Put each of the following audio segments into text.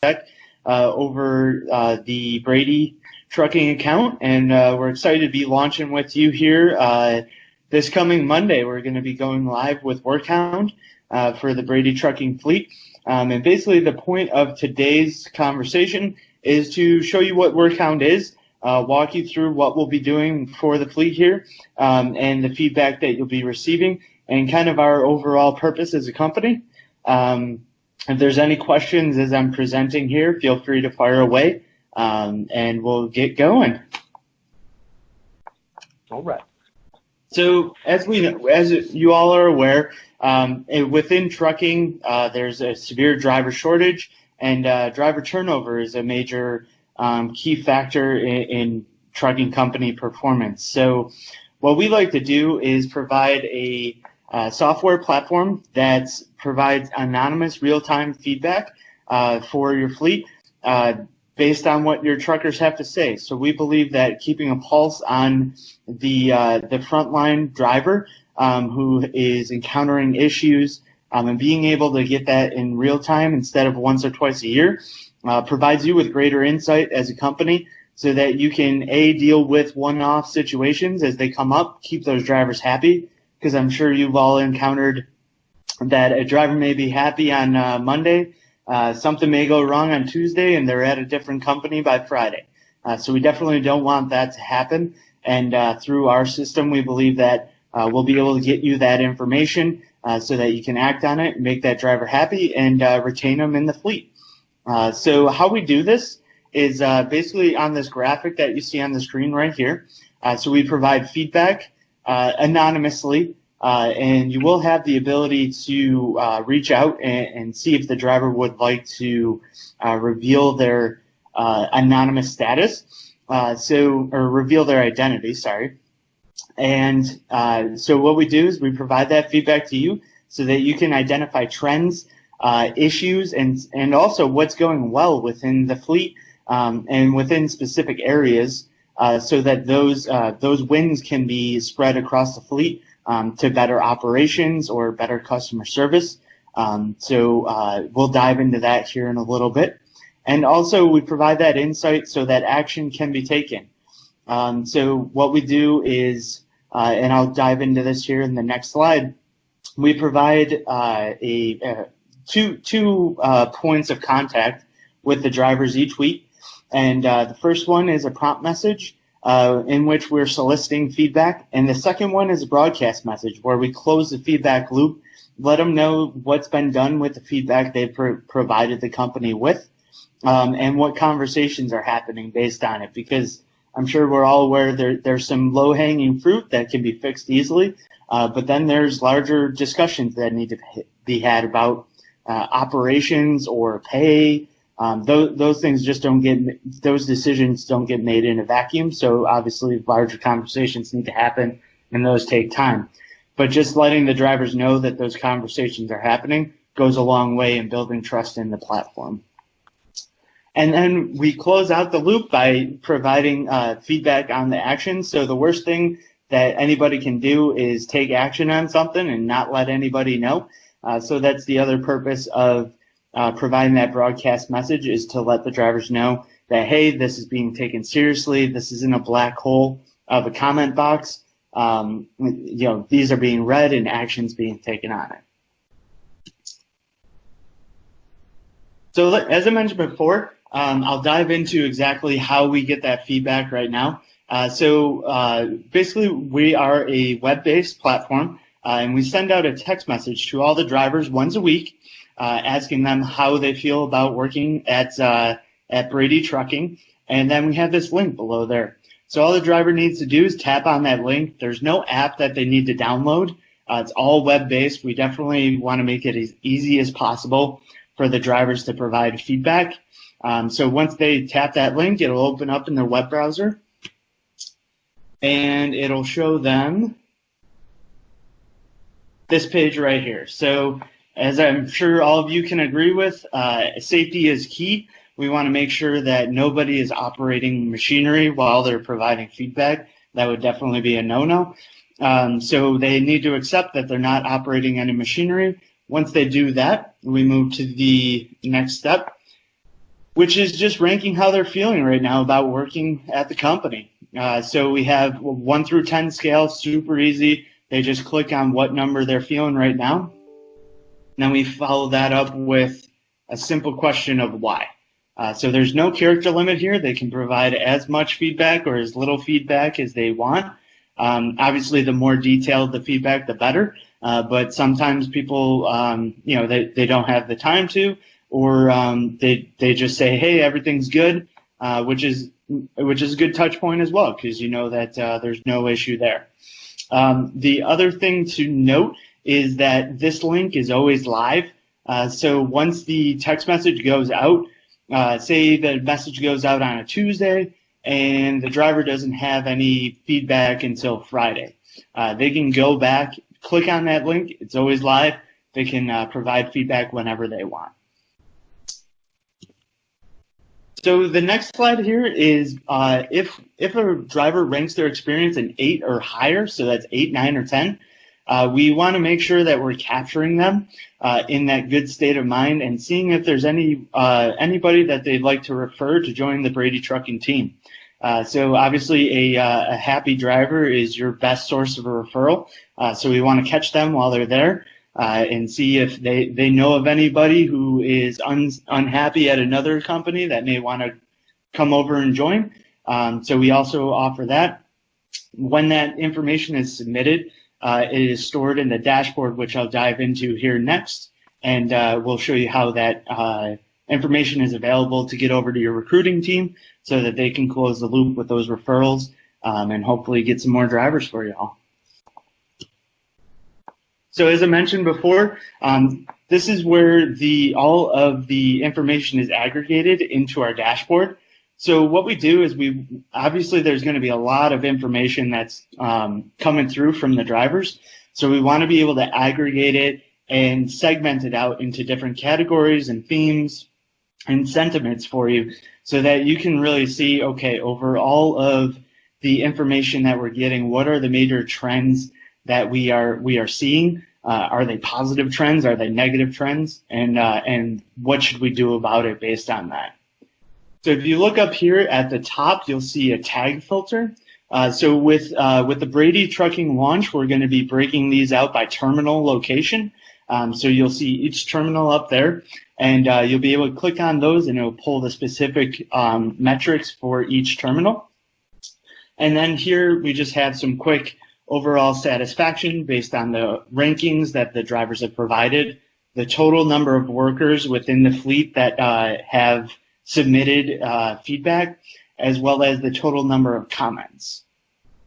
over the Brady Trucking account, and we're excited to be launching with you here this coming Monday. We're going to be going live with Hound for the Brady Trucking fleet. And basically the point of today's conversation is to show you what Hound is, walk you through what we'll be doing for the fleet here, and the feedback that you'll be receiving, and kind of our overall purpose as a company. If there's any questions as I'm presenting here, feel free to fire away, and we'll get going. All right. So as you all are aware, within trucking, there's a severe driver shortage, and driver turnover is a major key factor in trucking company performance. So what we like to do is provide a software platform that provides anonymous real-time feedback for your fleet based on what your truckers have to say. So we believe that keeping a pulse on the frontline driver who is encountering issues and being able to get that in real time instead of once or twice a year provides you with greater insight as a company, so that you can deal with one-off situations as they come up, keep those drivers happy, because I'm sure you've all encountered that a driver may be happy on Monday, something may go wrong on Tuesday, and they're at a different company by Friday. So we definitely don't want that to happen, and through our system we believe that we'll be able to get you that information so that you can act on it, make that driver happy, and retain them in the fleet. So how we do this is basically on this graphic that you see on the screen right here. So we provide feedback anonymously, and you will have the ability to reach out and see if the driver would like to reveal their anonymous status, or reveal their identity, sorry. And so what we do is we provide that feedback to you so that you can identify trends, issues, and also what's going well within the fleet and within specific areas, so that those wins can be spread across the fleet to better operations or better customer service. So we'll dive into that here in a little bit. And also we provide that insight so that action can be taken. So what we do is, and I'll dive into this here in the next slide, we provide two points of contact with the drivers each week. And the first one is a prompt message in which we're soliciting feedback. And the second one is a broadcast message where we close the feedback loop, let them know what's been done with the feedback they've provided the company with, and what conversations are happening based on it. Because I'm sure we're all aware there's some low-hanging fruit that can be fixed easily, but then there's larger discussions that need to be had about operations or pay. Those things just those decisions don't get made in a vacuum. So obviously larger conversations need to happen, and those take time. But just letting the drivers know that those conversations are happening goes a long way in building trust in the platform. And then we close out the loop by providing feedback on the action. So the worst thing that anybody can do is take action on something and not let anybody know. So that's the other purpose of providing that broadcast message, is to let the drivers know that, hey, this is being taken seriously. This isn't a black hole of a comment box. These are being read and actions being taken on it. So as I mentioned before, I'll dive into exactly how we get that feedback right now. Basically, we are a web-based platform, and we send out a text message to all the drivers once a week, asking them how they feel about working at Brady Trucking. And then we have this link below there. So all the driver needs to do is tap on that link. There's no app that they need to download. It's all web-based. We definitely want to make it as easy as possible for the drivers to provide feedback. So once they tap that link, it'll open up in their web browser, and it'll show them this page right here. So as I'm sure all of you can agree with, safety is key. We want to make sure that nobody is operating machinery while they're providing feedback. That would definitely be a no-no. So they need to accept that they're not operating any machinery. Once they do that, we move to the next step, which is just ranking how they're feeling right now about working at the company. So we have 1 through 10 scale, super easy. They just click on what number they're feeling right now. And then we follow that up with a simple question of why. So there's no character limit here. They can provide as much feedback or as little feedback as they want. Obviously, the more detailed the feedback, the better. But sometimes people, they don't have the time to, or they just say, hey, everything's good, which is a good touch point as well, because you know that there's no issue there. The other thing to note is that this link is always live. So once the text message goes out, say the message goes out on a Tuesday and the driver doesn't have any feedback until Friday, they can go back, click on that link. It's always live. They can provide feedback whenever they want. So the next slide here is if a driver ranks their experience an 8 or higher, so that's 8, 9, or 10, we want to make sure that we're capturing them in that good state of mind and seeing if there's anybody that they'd like to refer to join the Brady Trucking team. So obviously a happy driver is your best source of a referral. So we want to catch them while they're there and see if they know of anybody who is unhappy at another company that may want to come over and join. So we also offer that. When that information is submitted, it is stored in the dashboard, which I'll dive into here next, and we'll show you how that information is available to get over to your recruiting team so that they can close the loop with those referrals and hopefully get some more drivers for you all. So as I mentioned before, this is where all of the information is aggregated into our dashboard. So what we do is obviously there's going to be a lot of information that's coming through from the drivers. So we want to be able to aggregate it and segment it out into different categories and themes and sentiments for you so that you can really see, okay, over all of the information that we're getting, what are the major trends that we are seeing? Are they positive trends? Are they negative trends? And what should we do about it based on that? So if you look up here at the top, you'll see a tag filter. So with the Brady Trucking launch, we're going to be breaking these out by terminal location. So you'll see each terminal up there, and you'll be able to click on those, and it'll pull the specific metrics for each terminal. And then here we just have some quick overall satisfaction based on the rankings that the drivers have provided, the total number of workers within the fleet that have submitted feedback, as well as the total number of comments.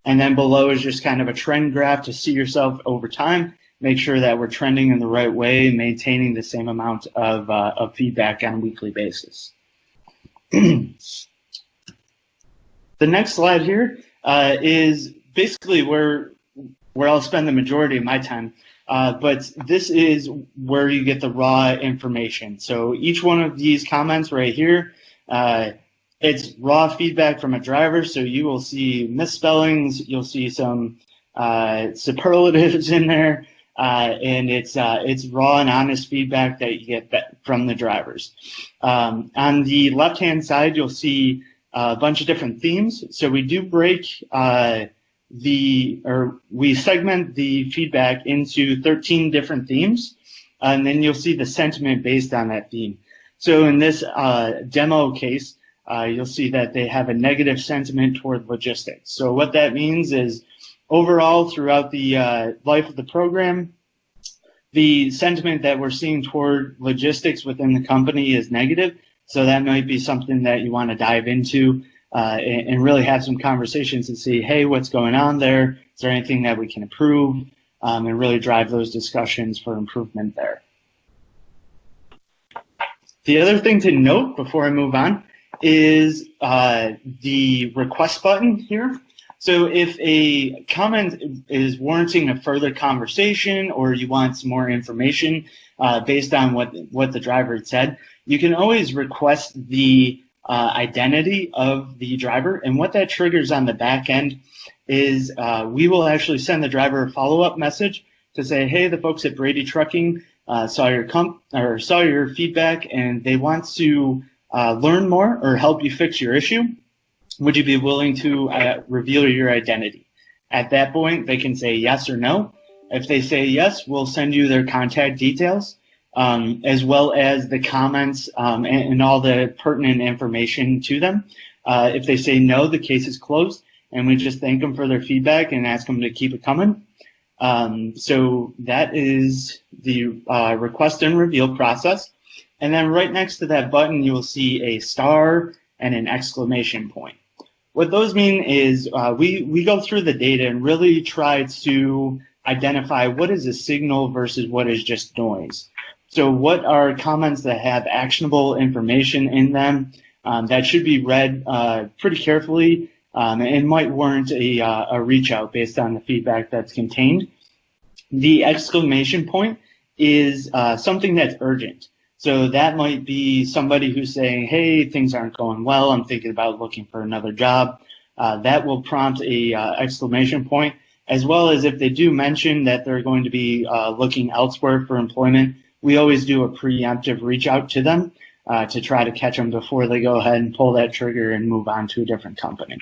And then below is just kind of a trend graph to see yourself over time, make sure that we're trending in the right way, maintaining the same amount of feedback on a weekly basis. The next slide here is basically where I'll spend the majority of my time. But this is where you get the raw information. So each one of these comments right here, it's raw feedback from a driver. So you will see misspellings, you'll see some superlatives in there, and it's raw and honest feedback that you get from the drivers. On the left-hand side, you'll see a bunch of different themes. So we do break we segment the feedback into 13 different themes, and then you'll see the sentiment based on that theme. So in this demo case, you'll see that they have a negative sentiment toward logistics. So what that means is overall throughout the life of the program, the sentiment that we're seeing toward logistics within the company is negative. So that might be something that you want to dive into and really have some conversations and see, hey, what's going on there? Is there anything that we can improve? And really drive those discussions for improvement there. The other thing to note before I move on is the request button here. So if a comment is warranting a further conversation or you want some more information based on what the driver had said, you can always request the identity of the driver. And what that triggers on the back end is we will actually send the driver a follow-up message to say, hey, the folks at Brady Trucking saw your feedback and they want to learn more or help you fix your issue? Would you be willing to reveal your identity? At that point, they can say yes or no. If they say yes, we'll send you their contact details, as well as the comments and all the pertinent information to them. If they say no, the case is closed, and we just thank them for their feedback and ask them to keep it coming. So that is the request and reveal process. And then right next to that button, you will see a star and an exclamation point. What those mean is we go through the data and really try to identify what is a signal versus what is just noise. So what are comments that have actionable information in them that should be read pretty carefully and might warrant a reach out based on the feedback that's contained. The exclamation point is something that's urgent. So that might be somebody who's saying, hey, things aren't going well, I'm thinking about looking for another job. That will prompt a exclamation point, as well as if they do mention that they're going to be looking elsewhere for employment, we always do a preemptive reach out to them to try to catch them before they go ahead and pull that trigger and move on to a different company.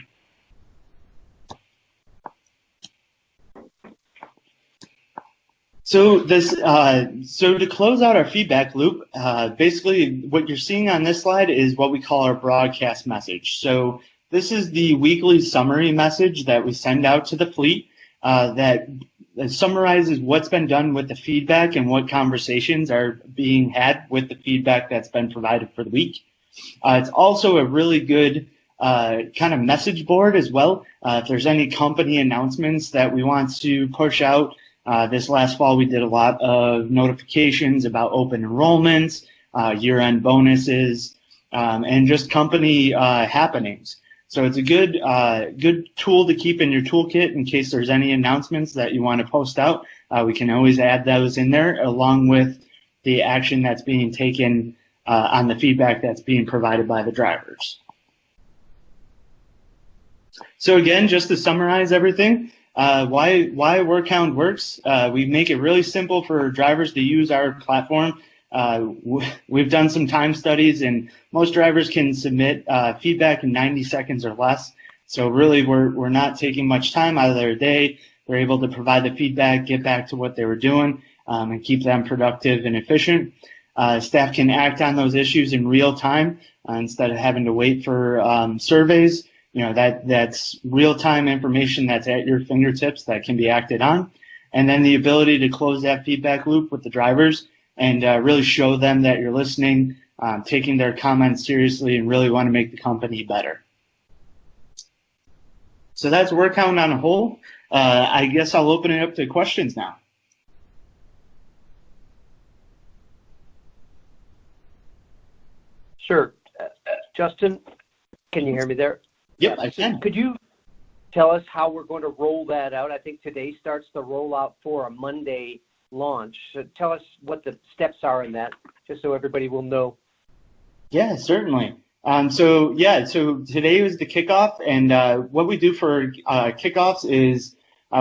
So to close out our feedback loop, basically what you're seeing on this slide is what we call our broadcast message. So this is the weekly summary message that we send out to the fleet that summarizes what's been done with the feedback and what conversations are being had with the feedback that's been provided for the week. It's also a really good kind of message board as well. If there's any company announcements that we want to push out, this last fall, we did a lot of notifications about open enrollments, year-end bonuses, and just company happenings. So it's a good tool to keep in your toolkit in case there's any announcements that you want to post out. We can always add those in there along with the action that's being taken on the feedback that's being provided by the drivers. So again, just to summarize everything, why WorkHound works. We make it really simple for drivers to use our platform. We've done some time studies, and most drivers can submit feedback in 90 seconds or less. So really, we're not taking much time out of their day. They're able to provide the feedback, get back to what they were doing, and keep them productive and efficient. Staff can act on those issues in real time instead of having to wait for surveys. You know, that's real-time information that's at your fingertips that can be acted on. And then the ability to close that feedback loop with the drivers and really show them that you're listening, taking their comments seriously, and really want to make the company better. So that's WorkHound on a whole. I guess I'll open it up to questions now. Sure. Justin, can you hear me there? Yep, I can. Could you tell us how we're going to roll that out? I think today starts the rollout for a Monday launch. So tell us what the steps are in that, just so everybody will know. Yeah, certainly. So today was the kickoff, and what we do for kickoffs is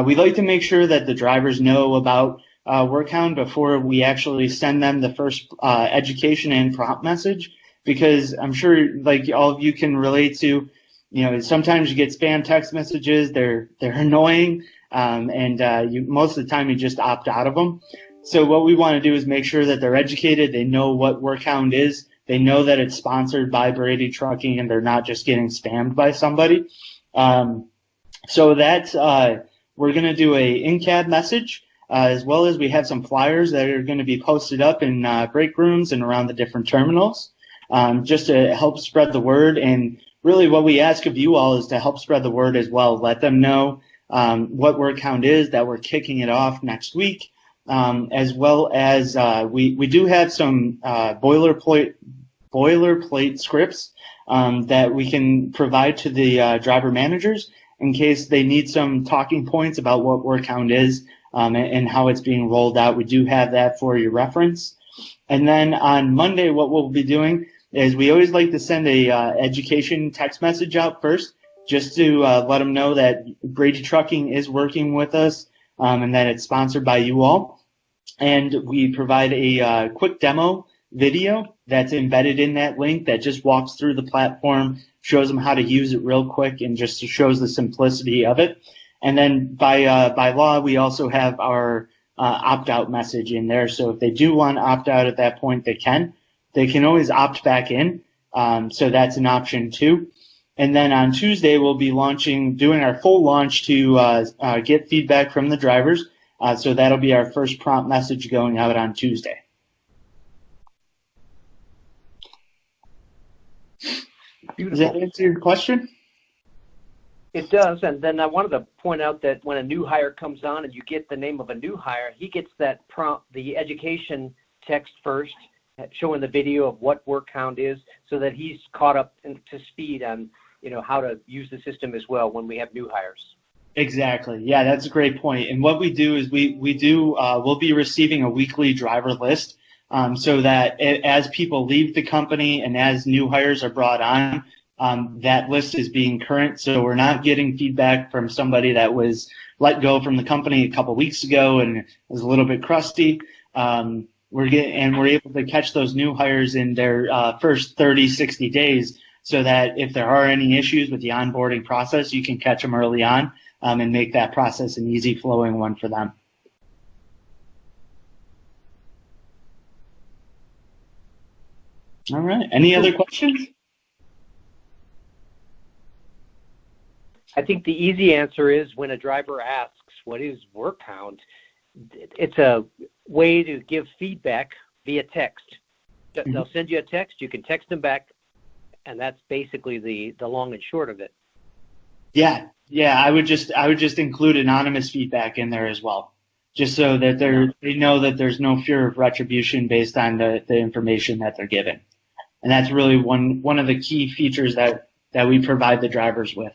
we like to make sure that the drivers know about WorkHound before we actually send them the first education and prompt message, because I'm sure like all of you can relate to, you know, sometimes you get spam text messages, they're annoying, and most of the time you just opt out of them. So what we want to do is make sure that they're educated, they know what WorkHound is, they know that it's sponsored by Brady Trucking, and they're not just getting spammed by somebody. So that's we're going to do a in-cab message, as well as we have some flyers that are going to be posted up in break rooms and around the different terminals, just to help spread the word. And really what we ask of you all is to help spread the word as well. Let them know what WorkHound is, that we're kicking it off next week, as well as we do have some boilerplate scripts that we can provide to the driver managers in case they need some talking points about what WorkHound is and how it's being rolled out. We do have that for your reference. And then on Monday, what we'll be doing is we always like to send a education text message out first, just to let them know that Brady Trucking is working with us and that it's sponsored by you all. And we provide a quick demo video that's embedded in that link that just walks through the platform, shows them how to use it real quick, and just shows the simplicity of it. And then by law, we also have our opt-out message in there. So if they do want to opt out at that point, they can. They can always opt back in. So that's an option too. And then on Tuesday, we'll be doing our full launch to get feedback from the drivers. So that'll be our first prompt message going out on Tuesday. Beautiful. Does that answer your question? It does. And then I wanted to point out that when a new hire comes on and you get the name of a new hire, he gets that prompt, the education text first, showing the video of what Hound is, so that he's caught up to speed on, how to use the system as well when we have new hires. Exactly. Yeah, that's a great point. And what we do is we'll be receiving a weekly driver list, so that as people leave the company and as new hires are brought on, that list is being current. So we're not getting feedback from somebody that was let go from the company a couple weeks ago and was a little bit crusty. We're able to catch those new hires in their first 30, 60 days, so that if there are any issues with the onboarding process, you can catch them early on, and make that process an easy flowing one for them. All right. Any other questions? I think the easy answer is when a driver asks, what is Hound? It's a way to give feedback via text. They'll send you a text, you can text them back, and that's basically the long and short of it. Yeah, I would just include anonymous feedback in there as well, just so that they know that there's no fear of retribution based on the information that they're given. And that's really one of the key features that we provide the drivers with.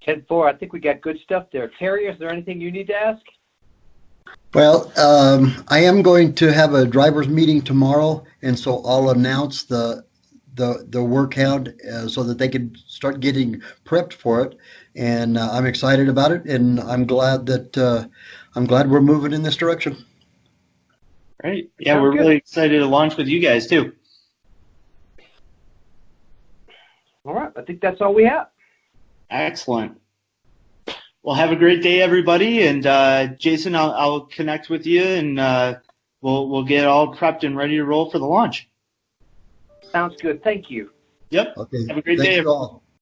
10-4, I think we got good stuff there. Terry, is there anything you need to ask? Well, I am going to have a driver's meeting tomorrow, and so I'll announce the Hound so that they can start getting prepped for it. And I'm excited about it, and I'm glad we're moving in this direction. Right. Yeah, we're really excited to launch with you guys too. All right. I think that's all we have. Excellent. Well, have a great day, everybody. And Jason, I'll connect with you, and we'll get all prepped and ready to roll for the launch. Sounds good. Thank you. Yep. Okay. Have a great day. Thank you all.